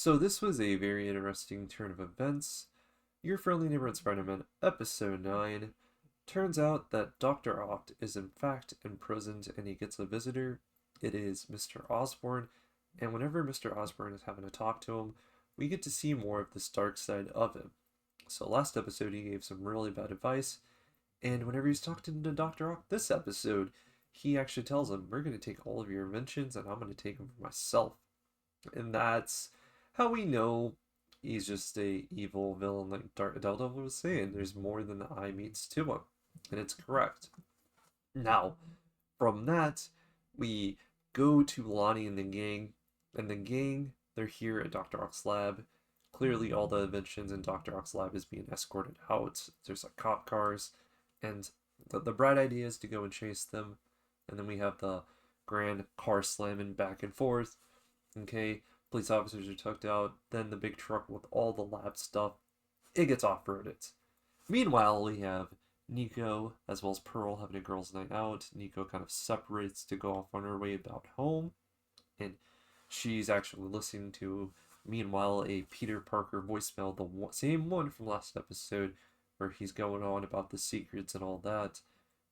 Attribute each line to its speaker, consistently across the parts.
Speaker 1: So this was a very interesting turn of events. Your friendly neighborhood Spider-Man, episode 9. Turns out that Dr. Oct is in fact imprisoned and he gets a visitor. It is Mr. Osborn, and whenever Mr. Osborn is having a talk to him, we get to see more of this dark side of him. So last episode he gave some really bad advice, and whenever he's talking to Dr. Oct this episode, he actually tells him, we're going to take all of your inventions and I'm going to take them for myself. And that's how we know he's just a evil villain like Daredevil was saying. There's more than the eye meets to him, and it's correct. Now, from that, we go to Lonnie and the gang, they're here at Dr. Ock's lab. Clearly, all the inventions in Dr. Ock's lab is being escorted out. There's like cop cars, and the bright idea is to go and chase them. And then we have the grand car slamming back and forth. Okay, police officers are tucked out. Then the big truck with all the lab stuff, it gets off-roaded. Meanwhile, we have Nico as well as Pearl having a girls' night out. Nico kind of separates to go off on her way about home, and she's actually listening to, meanwhile, a Peter Parker voicemail, the same one from last episode, where he's going on about the secrets and all that.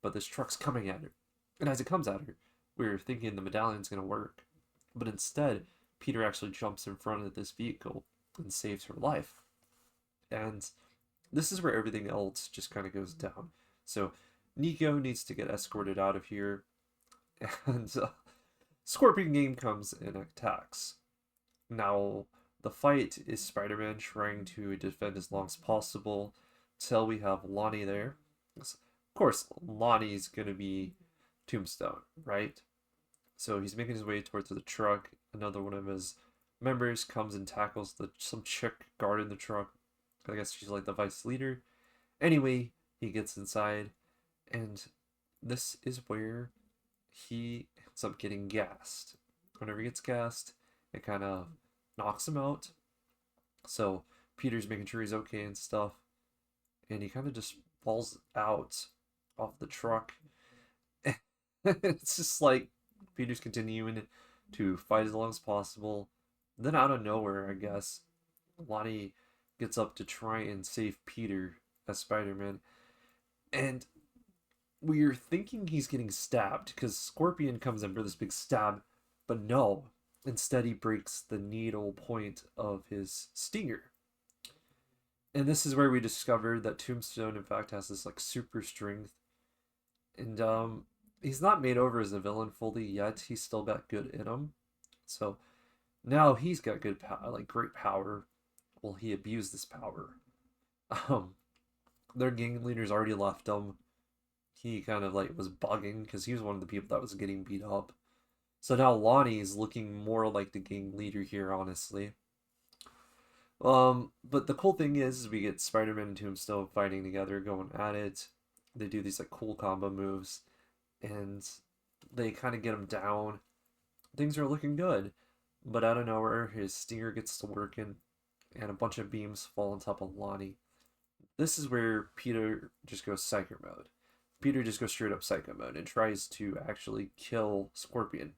Speaker 1: But this truck's coming at her, and as it comes at her, we're thinking the medallion's gonna work. But instead, Peter actually jumps in front of this vehicle and saves her life. And this is where everything else just kind of goes down. So Nico needs to get escorted out of here, and Scorpion Game comes and attacks. Now, the fight is Spider-Man trying to defend as long as possible till we have Lonnie there. Of course, Lonnie's going to be Tombstone, right? So he's making his way towards the truck. Another one of his members comes and tackles some chick guarding the truck. I guess she's like the vice leader. Anyway, he gets inside, and this is where he ends up getting gassed. Whenever he gets gassed, it kind of knocks him out. So Peter's making sure he's okay and stuff, and he kind of just falls out off the truck. It's just like Peter's continuing to fight as long as possible. Then out of nowhere, I guess, Lonnie gets up to try and save Peter as Spider-Man. And we're thinking he's getting stabbed because Scorpion comes in for this big stab, but no. Instead, he breaks the needle point of his stinger. And this is where we discovered that Tombstone, in fact, has this like super strength. And he's not made over as a villain fully yet. He's still got good in him. So now he's got good power, like great power. Well, he abused this power. Their gang leader's already left him. He kind of like was bugging because he was one of the people that was getting beat up. So now Lonnie's looking more like the gang leader here, honestly. But the cool thing is we get Spider-Man and Tombstone fighting together, going at it. They do these like cool combo moves, and they kind of get him down. Things are looking good, but out of nowhere, his stinger gets to working, and a bunch of beams fall on top of Lonnie. This is where Peter just goes psycho mode. Peter just goes straight up psycho mode and tries to actually kill Scorpion.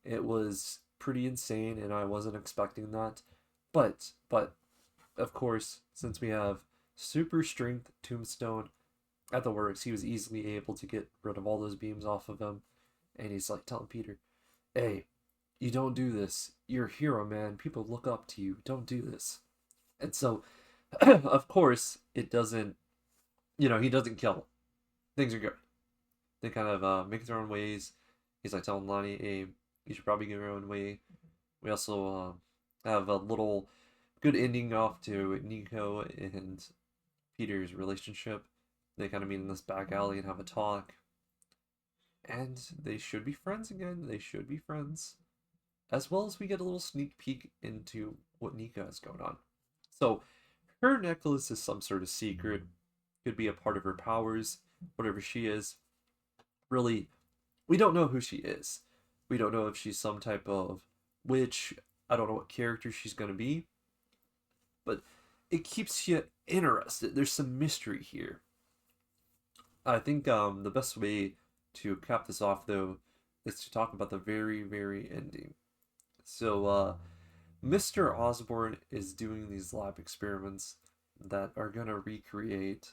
Speaker 1: It was pretty insane, and I wasn't expecting that. But of course, since we have super strength Tombstone at the works, he was easily able to get rid of all those beams off of him. And he's like telling Peter, hey, you don't do this. You're a hero, man. People look up to you. Don't do this. And so, of course, it doesn't, he doesn't kill. Things are good. They kind of make their own ways. He's like telling Lonnie, hey, you should probably go your own way. We also have a little good ending off to Nico and Peter's relationship. They kind of meet in this back alley and have a talk. And they should be friends again. They should be friends. As well as we get a little sneak peek into what Nico has going on. So, her necklace is some sort of secret. Could be a part of her powers, whatever she is. Really, we don't know who she is. We don't know if she's some type of witch. I don't know what character she's going to be. But it keeps you interested. There's some mystery here. I think the best way to cap this off, though, is to talk about the very, very ending. So, Mr. Osborn is doing these lab experiments that are gonna recreate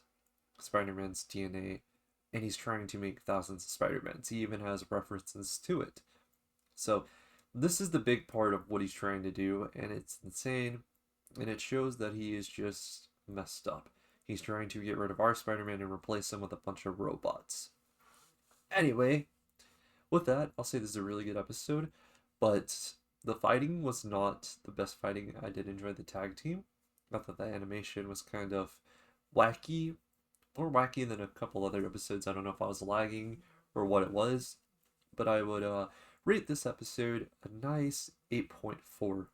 Speaker 1: Spider-Man's DNA, and he's trying to make thousands of Spider-Mans. He even has references to it. So, this is the big part of what he's trying to do, and it's insane, and it shows that he is just messed up. He's trying to get rid of our Spider-Man and replace him with a bunch of robots. Anyway, with that, I'll say this is a really good episode, but the fighting was not the best fighting. I did enjoy the tag team. I thought the animation was kind of wacky, more wacky than a couple other episodes. I don't know if I was lagging or what it was, but I would rate this episode a nice 8.4.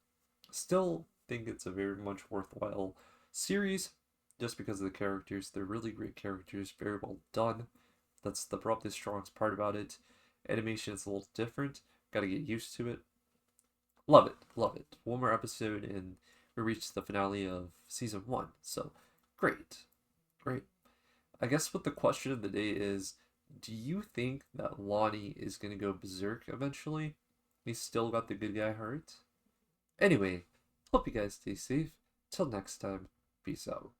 Speaker 1: Still think it's a very much worthwhile series just because of the characters. They're really great characters, very well done. That's probably the strongest part about it. Animation is a little different. Gotta get used to it. Love it, love it. One more episode and we reach the finale of season 1. So, great, great. I guess what the question of the day is, do you think that Lonnie is going to go berserk eventually? He's still got the good guy heart? Anyway, hope you guys stay safe. Till next time, peace out.